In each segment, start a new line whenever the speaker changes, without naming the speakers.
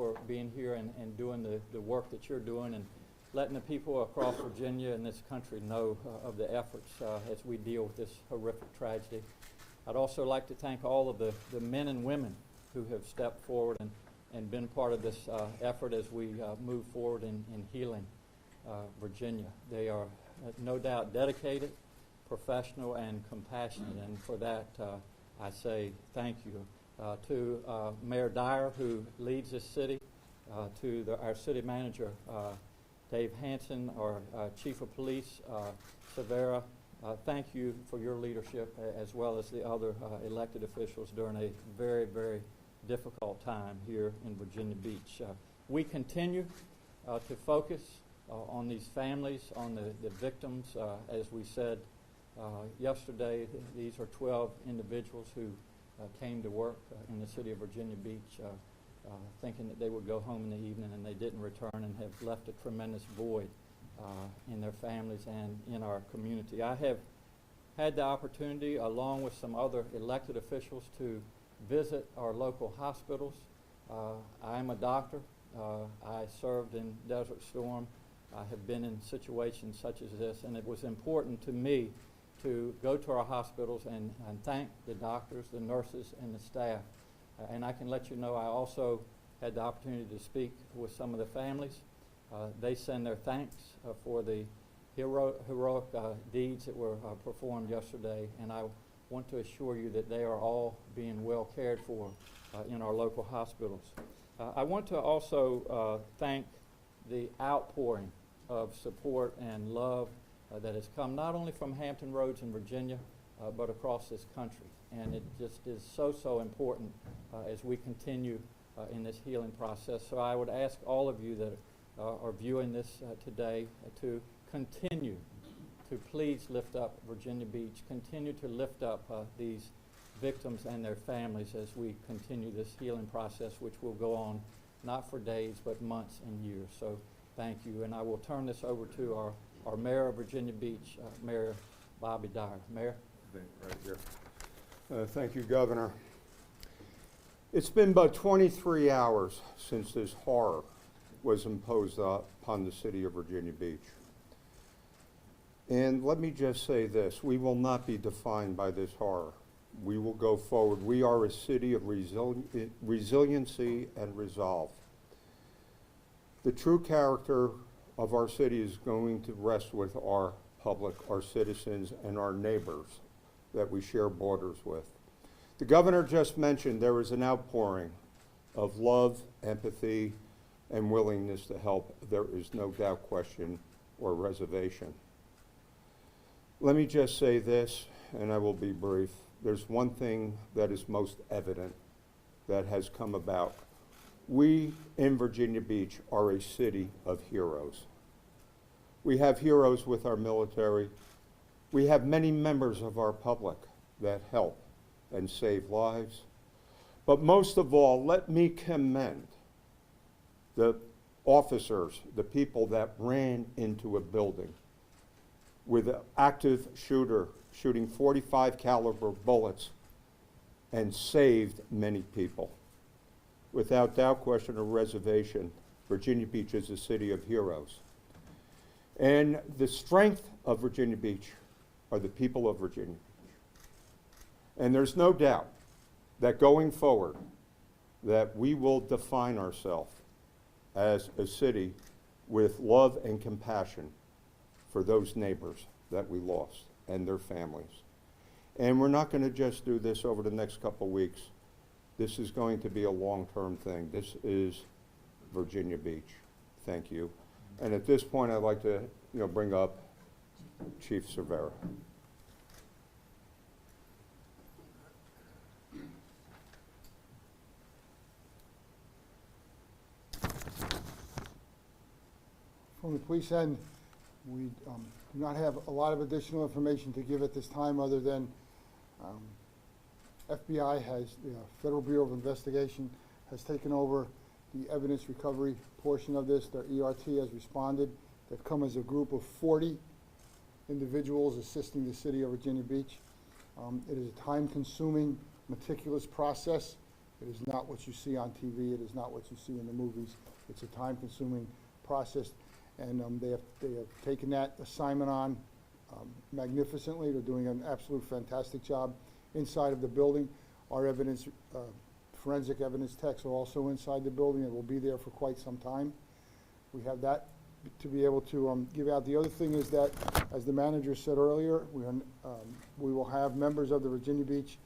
for being here and doing the work that you're doing and letting the people across Virginia and this country know of the efforts as we deal with this horrific tragedy. I'd also like to thank all of the men and women who have stepped forward and been part of this effort as we move forward in healing Virginia. They are no doubt dedicated, professional, and compassionate, and for that I say thank you to Mayor Dyer, who leads this city, to our city manager, Dave Hanson, our Chief of Police, Severa. Thank you for your leadership, as well as the other elected officials during a very, very difficult time here in Virginia Beach. We continue to focus on these families, on the victims. As we said yesterday, these are 12 individuals who came to work in the city of Virginia Beach thinking that they would go home in the evening, and they didn't return and have left a tremendous void in their families and in our community. I have had the opportunity, along with some other elected officials, to visit our local hospitals. I am a doctor. I served in Desert Storm. I have been in situations such as this, and it was important to me to go to our hospitals and thank the doctors, the nurses, and the staff. And I can let you know I also had the opportunity to speak with some of the families. They send their thanks for the heroic deeds that were performed yesterday, and I want to assure you that they are all being well cared for in our local hospitals. I want to also thank the outpouring of support and love that has come not only from Hampton Roads in Virginia, but across this country. And it just is so important as we continue in this healing process. So I would ask all of you that are viewing this today to continue to please lift up Virginia Beach, continue to lift up these victims and their families as we continue this healing process, which will go on not for days but months and years. So thank you, and I will turn this over to our Mayor of Virginia Beach, Mayor Bobby Dyer. Mayor?
Right here. Thank you, Governor. It's been about 23 hours since this horror was imposed upon the city of Virginia Beach. And let me just say this, we will not be defined by this horror. We will go forward. We are a city of resiliency and resolve. The true character of our city is going to rest with our public, our citizens, and our neighbors that we share borders with. The governor just mentioned there was an outpouring of love, empathy, and willingness to help. There is no doubt, question, or reservation. Let me just say this, and I will be brief. There's one thing that is most evident that has come about. We in Virginia Beach are a city of heroes. We have heroes with our military. We have many members of our public that help and save lives. But most of all, let me commend the officers, the people that ran into a building with an active shooter shooting .45 caliber bullets and saved many people. Without doubt, question, or reservation, Virginia Beach is a city of heroes. And the strength of Virginia Beach are the people of Virginia Beach. And there's no doubt that going forward, that we will define ourselves as a city with love and compassion for those neighbors that we lost and their families. And we're not going to just do this over the next couple of weeks. This is going to be a long-term thing. This is Virginia Beach. Thank you. And at this point, I'd like to bring up Chief Severa.
From the police end, we do not have a lot of additional information to give at this time, other than FBI has, the Federal Bureau of Investigation has taken over the evidence recovery portion of this. Their ERT has responded. They've come as a group of 40 individuals assisting the city of Virginia Beach. It is a time-consuming, meticulous process. It is not what you see on TV. It is not what you see in the movies. It's a time-consuming process, and they have taken that assignment on magnificently. They're doing an absolute fantastic job inside of the building. Our evidence, forensic evidence techs are also inside the building and will be there for quite some time. We have that to be able to give out. The other thing is that, as the manager said earlier, we will have members of the Virginia Beach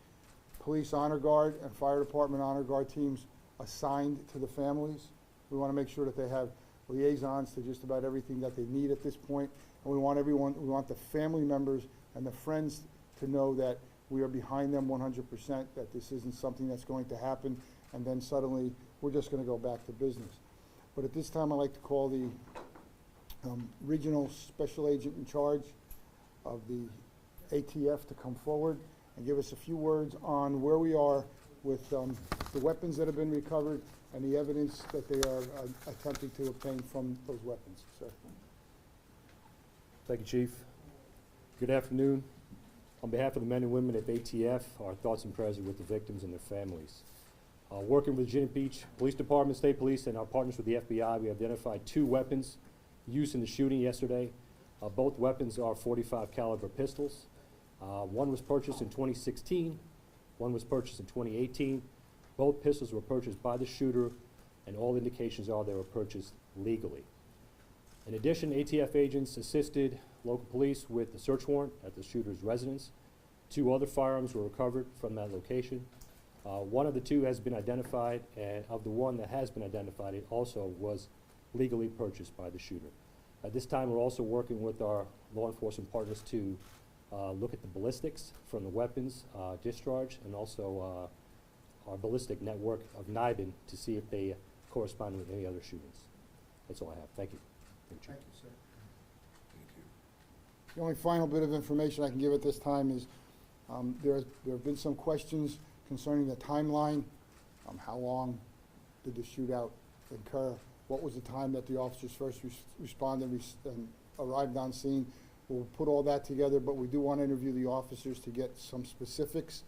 Police Honor Guard and Fire Department Honor Guard teams assigned to the families. We want to make sure that they have liaisons to just about everything that they need at this point. And we want the family members and the friends to know that we are behind them 100%, that this isn't something that's going to happen, and then suddenly we're just going to go back to business. But at this time, I'd like to call the regional special agent in charge of the ATF to come forward and give us a few words on where we are with the weapons that have been recovered and the evidence that they are attempting to obtain from those weapons. Sir.
Thank you, Chief. Good afternoon. On behalf of the men and women at ATF, our thoughts and prayers are with the victims and their families. Working with Virginia Beach Police Department, State Police, and our partners with the FBI, we identified 2 weapons used in the shooting yesterday. Both weapons are .45 caliber pistols. One was purchased in 2016, one was purchased in 2018. Both pistols were purchased by the shooter, and all indications are they were purchased legally. In addition, ATF agents assisted local police with the search warrant at the shooter's residence. 2 other firearms were recovered from that location. One of the 2 has been identified, and of the one that has been identified, it also was legally purchased by the shooter. At this time, we're also working with our law enforcement partners to look at the ballistics from the weapons discharge, and also our ballistic network of NIBIN to see if they correspond with any other shootings. That's all I have. Thank you.
Thank you, sir. Thank you. The only final bit of information I can give at this time is there have been some questions concerning the timeline. How long did the shootout occur? What was the time that the officers first responded and arrived on scene? We'll put all that together, but we do want to interview the officers to get some specifics.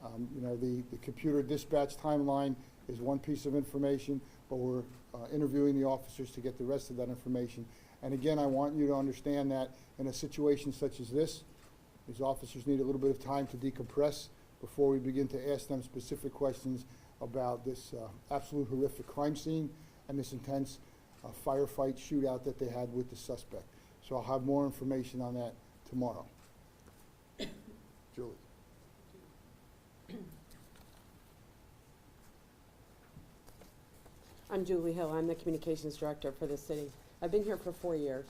The computer dispatch timeline is one piece of information, but we're interviewing the officers to get the rest of that information. And again, I want you to understand that in a situation such as this, these officers need a little bit of time to decompress before we begin to ask them specific questions about this absolute horrific crime scene and this intense firefight shootout that they had with the suspect. So I'll have more information on that tomorrow. Julie.
I'm Julie Hill. I'm the communications director for the city. I've been here for 4 years.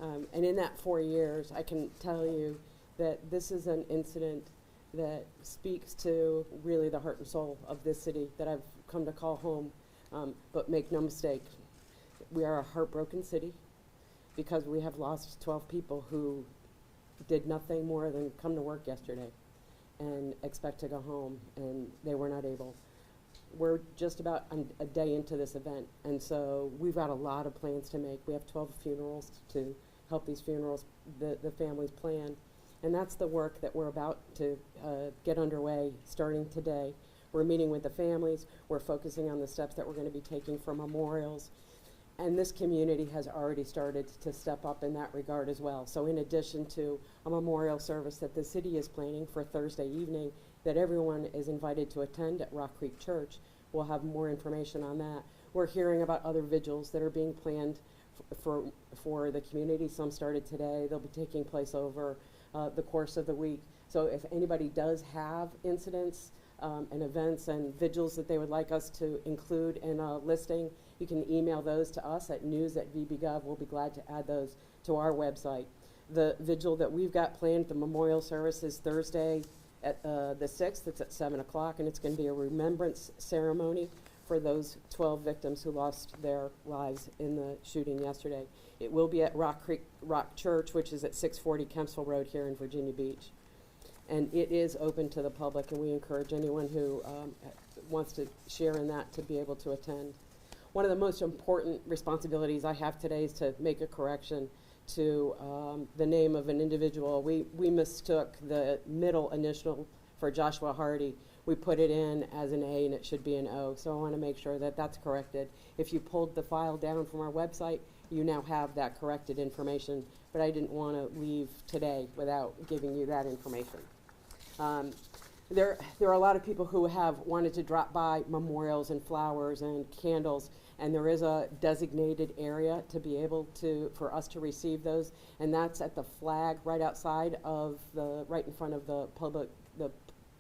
And in that 4 years, I can tell you that this is an incident that speaks to really the heart and soul of this city that I've come to call home. But make no mistake, we are a heartbroken city because we have lost 12 people who did nothing more than come to work yesterday and expect to go home, and they were not able. We're just about a day into this event, and so we've got a lot of plans to make. We have 12 funerals to help these funerals, the families plan, and that's the work that we're about to get underway starting today. We're meeting with the families. We're focusing on the steps that we're going to be taking for memorials. And this community has already started to step up in that regard as well. So in addition to a memorial service that the city is planning for Thursday evening that everyone is invited to attend at Rock Creek Church, we'll have more information on that. We're hearing about other vigils that are being planned for the community. Some started today. They'll be taking place over the course of the week. So if anybody does have incidents and events and vigils that they would like us to include in a listing, you can email those to us at news@vb.gov. We'll be glad to add those to our website. The vigil that we've got planned, the memorial service, is Thursday at the 6th. It's at 7 o'clock, and it's going to be a remembrance ceremony for those 12 victims who lost their lives in the shooting yesterday. It will be at Rock Church, which is at 640 Kempsville Road here in Virginia Beach. And it is open to the public, and we encourage anyone who wants to share in that to be able to attend. One of the most important responsibilities I have today is to make a correction to the name of an individual. We mistook the middle initial for Joshua Hardy. we put it in as an A and it should be an O. So I want to make sure that that's corrected. If you pulled the file down from our website, you now have that corrected information, but I didn't want to leave today without giving you that information. There are a lot of people who have wanted to drop by memorials and flowers and candles, and there is a designated area to be able to, for us to receive those, and that's at the flag right outside of right in front of the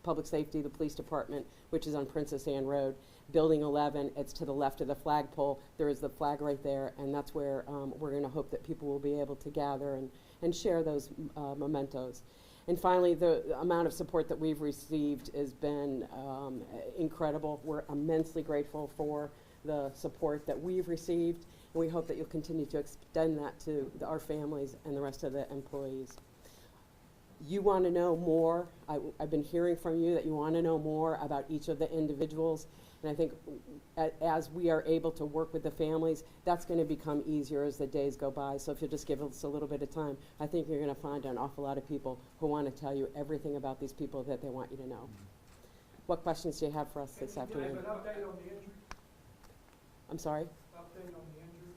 public safety, the police department, which is on Princess Anne Road. Building 11, it's to the left of the flagpole. There is the flag right there, and that's where we're going to hope that people will be able to gather and share those mementos. And finally, the amount of support that we've received has been incredible. We're immensely grateful for the support that we've received, and we hope that you'll continue to extend that to our families and the rest of the employees. You want to know more. I've been hearing from you that you want to know more about each of the individuals, and I think as we are able to work with the families, that's going to become easier as the days go by. So if you'll just give us a little bit of time, I think you're going to find an awful lot of people who want to tell you everything about these people that they want you to know. What questions do you have for us this afternoon?
An update on the injury?
I'm sorry?
Update on the injury?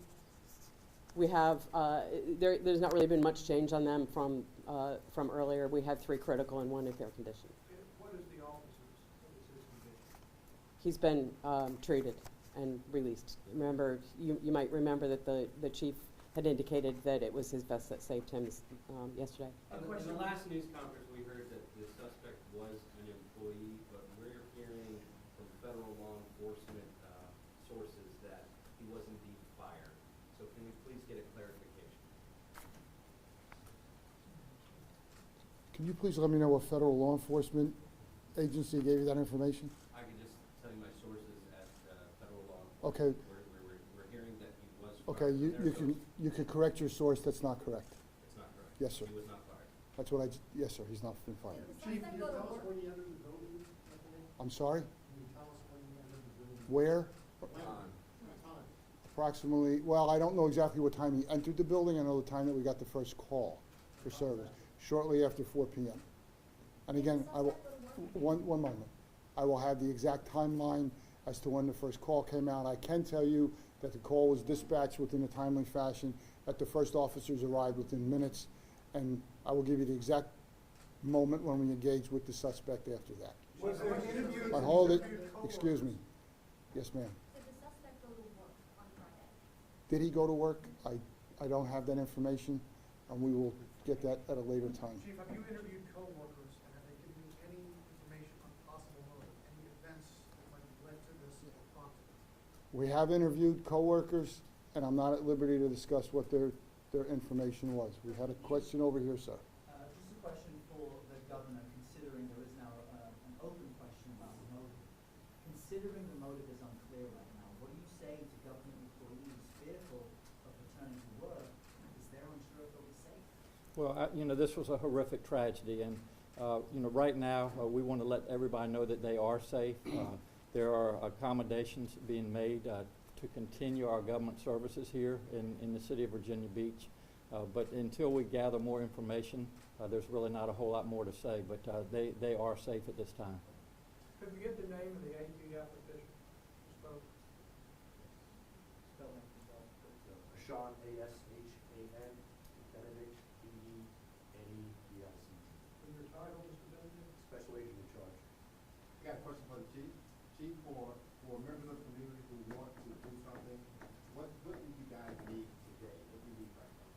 We have, there's not really been much change on them from earlier. We had 3 critical and 1 in fair condition.
What is the officer's, what is his condition?
He's been treated and released. Remember, you might remember that the chief had indicated that it was his vest that saved him yesterday.
In the last news conference, we heard that the suspect was an employee, but we're hearing from federal law enforcement sources that he was indeed fired. So can we please get a clarification?
Can you please let me know what federal law enforcement agency gave you that information?
I can just tell you my sources at federal law
Okay.
enforcement. We're hearing that he was fired.
Okay, you can correct your source, that's not correct.
It's not correct.
Yes, sir.
He was not fired.
That's what yes, sir, he's not been fired.
Chief, can you tell us when he entered the building?
I'm sorry?
Can you tell us when he entered the building?
Where?
What time?
Approximately, well, I don't know exactly what time he entered the building. I know the time that we got the first call for service, shortly after 4 p.m. And again, one moment. I will have the exact timeline as to when the first call came out. I can tell you that the call was dispatched within a timely fashion, that the first officers arrived within minutes, and I will give you the exact moment when we engaged with the suspect after that.
Was there an interview?
But hold it, excuse me. Yes, ma'am.
Did the suspect go to work on Friday?
Did he go to work? I don't have that information, and we will get that at a later time.
Chief, have you interviewed co-workers, and have they given you any information on possible motive, any events that might have led to this or prompted it?
We have interviewed coworkers, and I'm not at liberty to discuss what their information was. We had a question over here, sir.
Just a question for the governor, considering there is now an open question about the motive. Considering the motive is unclear right now, what do you say to government employees fearful of returning to work because they're unsure if they'll be safe?
Well, this was a horrific tragedy, and right now we want to let everybody know that they are safe. There are accommodations being made to continue our government services here in the city of Virginia Beach. But until we gather more information, there's really not a whole lot more to say, but they are safe at this time.
Could we get the name of the ATF official who spoke?
Spell that for
Sean, A-S-H-A-N, Benedict, B-E-N-E-D-I-C-T.
And your title, Mr. Benedict?
Special agent in charge.
I got a question for the chief. Chief, for members of the community who want to do something, what do you guys need today? What do you need right now?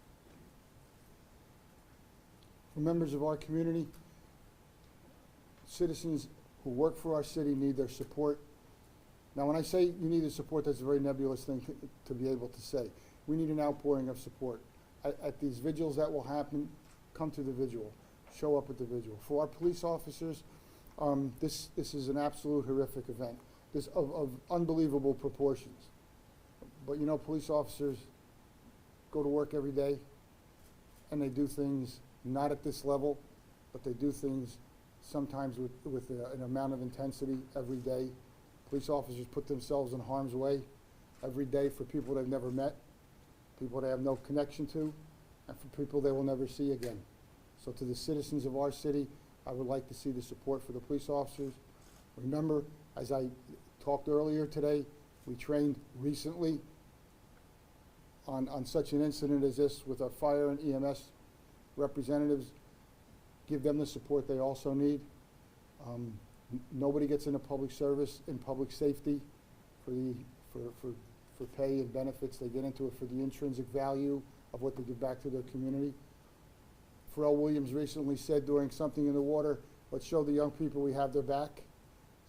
For members of our community, citizens who work for our city need their support. Now, when I say you need the support, that's a very nebulous thing to be able to say. We need an outpouring of support. At these vigils that will happen, come to the vigil, show up at the vigil. For our police officers, this is an absolute horrific event, this of unbelievable proportions. But police officers go to work every day, and they do things not at this level, but they do things sometimes with an amount of intensity every day. Police officers put themselves in harm's way every day for people they've never met, people they have no connection to, and for people they will never see again. So to the citizens of our city, I would like to see the support for the police officers. Remember, as I talked earlier today, we trained recently on such an incident as this with our fire and EMS representatives, give them the support they also need. Nobody gets into public service and public safety for pay and benefits. They get into it for the intrinsic value of what they give back to their community. Pharrell Williams recently said during Something in the Water, let's show the young people we have their back.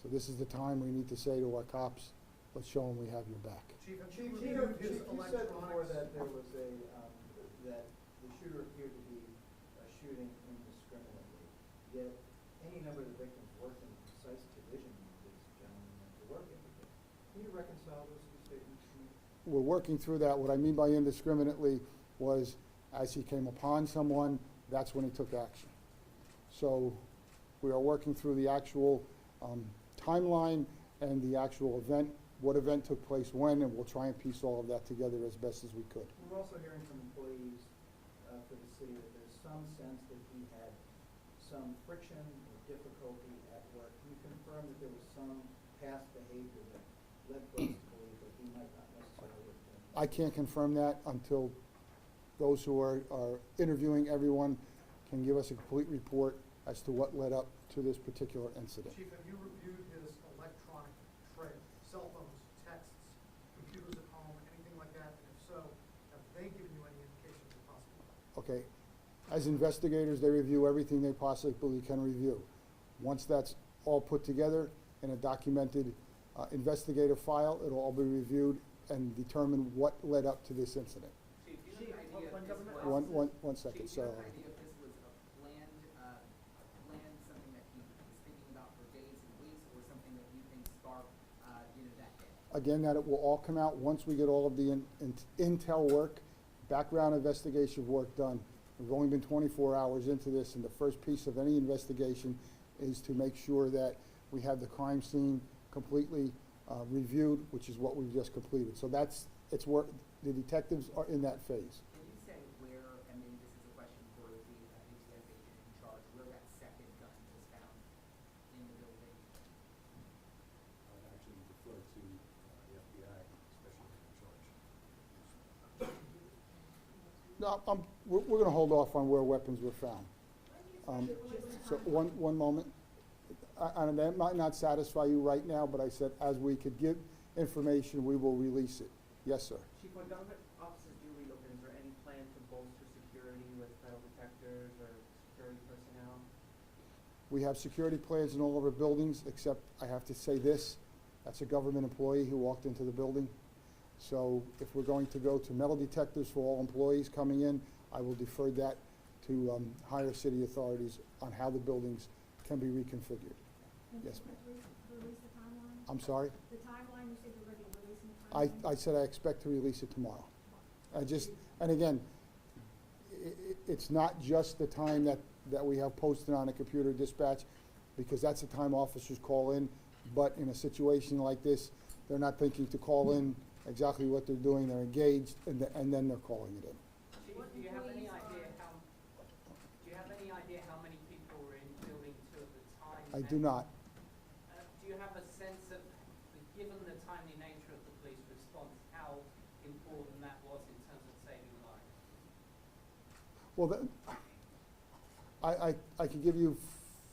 So this is the time we need to say to our cops, let's show them we have your back.
Chief, have
Chief,
you
you
reviewed his
said before
electronics?
that there was that the shooter appeared to be shooting indiscriminately, yet any number of the victims worked in the precise division this gentleman went to work every day. Can you reconcile those two statements to me?
We're working through that. What I mean by indiscriminately was as he came upon someone, that's when he took action. So we are working through the actual timeline and the actual event, what event took place when, and we'll try and piece all of that together as best as we could.
We're also hearing from employees for the city that there's some sense that he had some friction or difficulty at work. Can you confirm that there was some past behavior that led folks to believe that he might not necessarily have been?
I can't confirm that until those who are interviewing everyone can give us a complete report as to what led up to this particular incident.
Chief, have you reviewed his electronic trail, cell phones, texts, computers at home, anything like that? And if so, have they given you any indications of possible?
Okay, as investigators, they review everything they possibly can review. Once that's all put together in a documented investigative file, it'll all be reviewed and determine what led up to this incident.
Chief, do you have an idea if this was...
One second,
Chief, do you
sir.
have an idea if this was a planned, something that he was thinking about for days and weeks, or something that you think sparked, that day?
Again, that it will all come out once we get all of the intel work, background investigation work done. We've only been 24 hours into this, and the first piece of any investigation is to make sure that we have the crime scene completely reviewed, which is what we've just completed. So it's work. The detectives are in that phase.
Can you say where, and maybe this is a question for the executive agent in charge, where that second gun was found in the building?
I would actually defer to the FBI, special agent in charge.
No, we're going to hold off on where weapons were found. So one moment. And that might not satisfy you right now, but I said as we could give information, we will release it. Yes, sir.
Chief, when government offices do reopen, is there any plan to bolster security with metal detectors or security personnel?
We have security plans in all of our buildings, except I have to say this, that's a government employee who walked into the building. So if we're going to go to metal detectors for all employees coming in, I will defer that to higher city authorities on how the buildings can be reconfigured. Yes, ma'am.
Release the timeline?
I'm sorry?
The timeline, you said you're going to be releasing the timeline?
I said I expect to release it tomorrow. And again, it's not just the time that we have posted on a computer dispatch, because that's the time officers call in, but in a situation like this, they're not thinking to call in exactly what they're doing, they're engaged, and then they're calling it in.
Chief, do you have any idea how many people were in building 2 at the time?
I do not.
Do you have a sense of, given the timely nature of the police response, how important that was in terms of saving lives?
Well, I can give you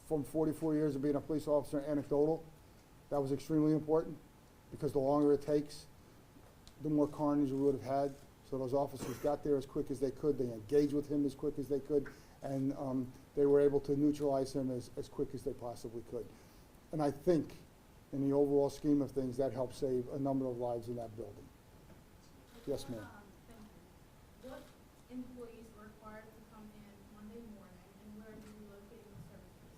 from 44 years of being a police officer anecdotal. That was extremely important, because the longer it takes, the more carnage we would have had. So those officers got there as quick as they could. They engaged with him as quick as they could, and they were able to neutralize him as quick as they possibly could. And I think, in the overall scheme of things, that helped save a number of lives in that building. Yes, ma'am.
Thank you. What employees were required to come in Monday morning, and where are you relocating the services?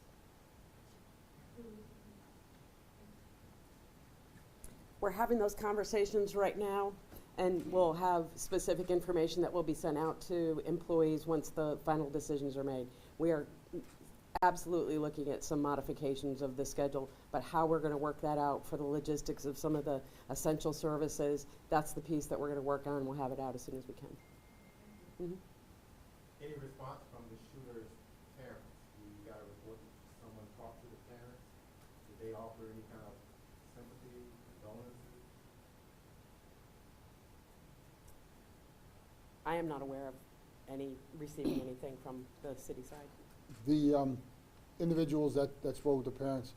We're having those conversations right now, and we'll have specific information that will be sent out to employees once the final decisions are made. We are absolutely looking at some modifications of the schedule, but how we're going to work that out for the logistics of some of the essential services, that's the piece that we're going to work on. We'll have it out as soon as we can. Mm-hmm.
Any response from the shooter's parents? You got a report that someone talked to the parents? Did they offer any kind of sympathy, condolences?
I am not aware of receiving anything from the city side.
The individuals that spoke with the parents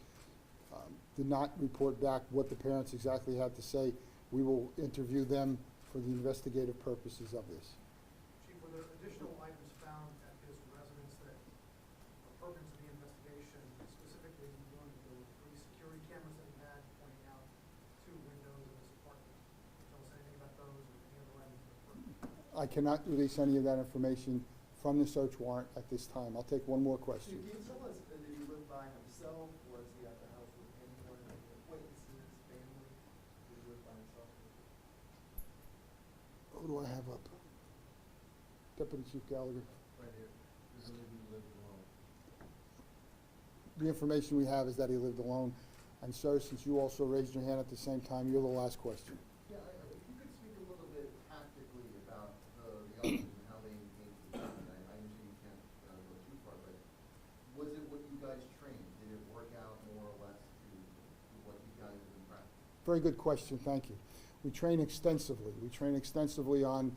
did not report back what the parents exactly had to say. We will interview them for the investigative purposes of this.
Chief, were there additional items found at his residence that are pertinent to the investigation, specifically one of the 3 security cameras that he had pointing out 2 windows in his apartment? Can you tell us anything about those or any other items that are pertinent?
I cannot release any of that information from the search warrant at this time. I'll take one more question.
Can you tell us, did he live by himself? Was he at the house with anyone, acquaintances, family? Did he live by himself?
Who do I have up? Deputy Chief Gallagher.
Right here. Does he live alone?
The information we have is that he lived alone. And sir, since you also raised your hand at the same time, you're the last question.
Yeah, if you could speak a little bit tactically about the officers and how they engage the gun. I understand you can't go too far, but was it what you guys trained? Did it work out more or less to what you guys have been practicing?
Very good question, thank you. We train extensively. We train extensively on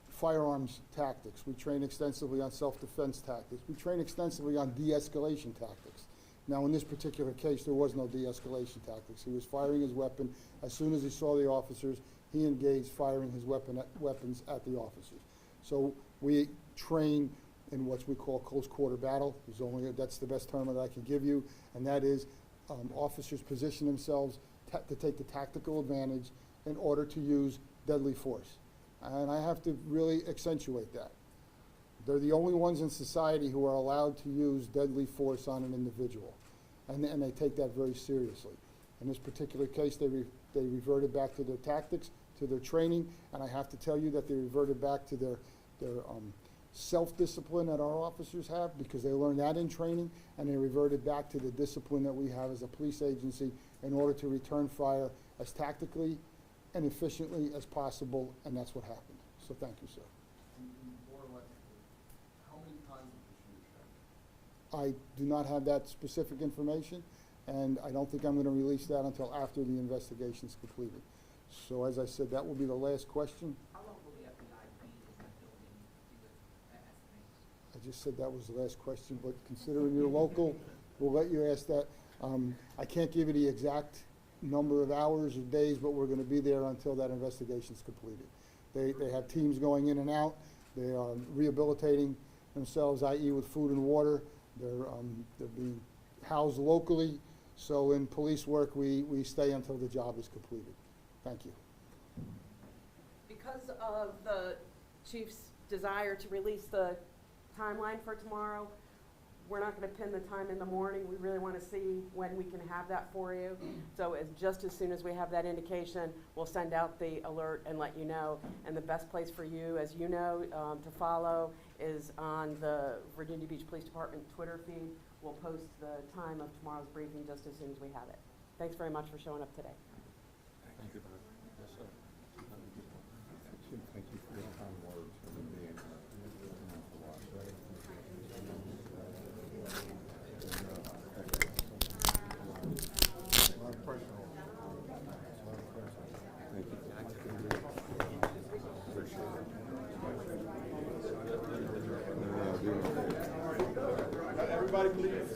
firearms tactics. We train extensively on self-defense tactics. We train extensively on de-escalation tactics. Now, in this particular case, there was no de-escalation tactics. He was firing his weapon. As soon as he saw the officers, he engaged firing his weapons at the officers. So we train in what we call close quarter battle. That's the best term that I can give you, and that is officers position themselves to take the tactical advantage in order to use deadly force. And I have to really accentuate that. They're the only ones in society who are allowed to use deadly force on an individual, and they take that very seriously. In this particular case, they reverted back to their tactics, to their training, and I have to tell you that they reverted back to their self-discipline that our officers have, because they learned that in training, and they reverted back to the discipline that we have as a police agency in order to return fire as tactically and efficiently as possible, and that's what happened. So thank you, sir.
And more or less, how many times did you shoot him?
I do not have that specific information, and I don't think I'm going to release that until after the investigation is completed. So as I said, that will be the last question.
How long will the FBI be in the building, do you estimate?
I just said that was the last question, but considering you're local, we'll let you ask that. I can't give you the exact number of hours or days, but we're going to be there until that investigation is completed. They have teams going in and out. They are rehabilitating themselves, i.e. with food and water. They're being housed locally. So in police work, we stay until the job is completed. Thank you.
Because of the chief's desire to release the timeline for tomorrow, we're not going to pin the time in the morning. We really want to see when we can have that for you. So just as soon as we have that indication, we'll send out the alert and let you know. And the best place for you, as you know, to follow is on the Virginia Beach Police Department Twitter feed. We'll post the time of tomorrow's briefing just as soon as we have it. Thanks very much for showing up today.
Thank you. Yes, sir. Thank you for your kind words and being here.
Everybody please.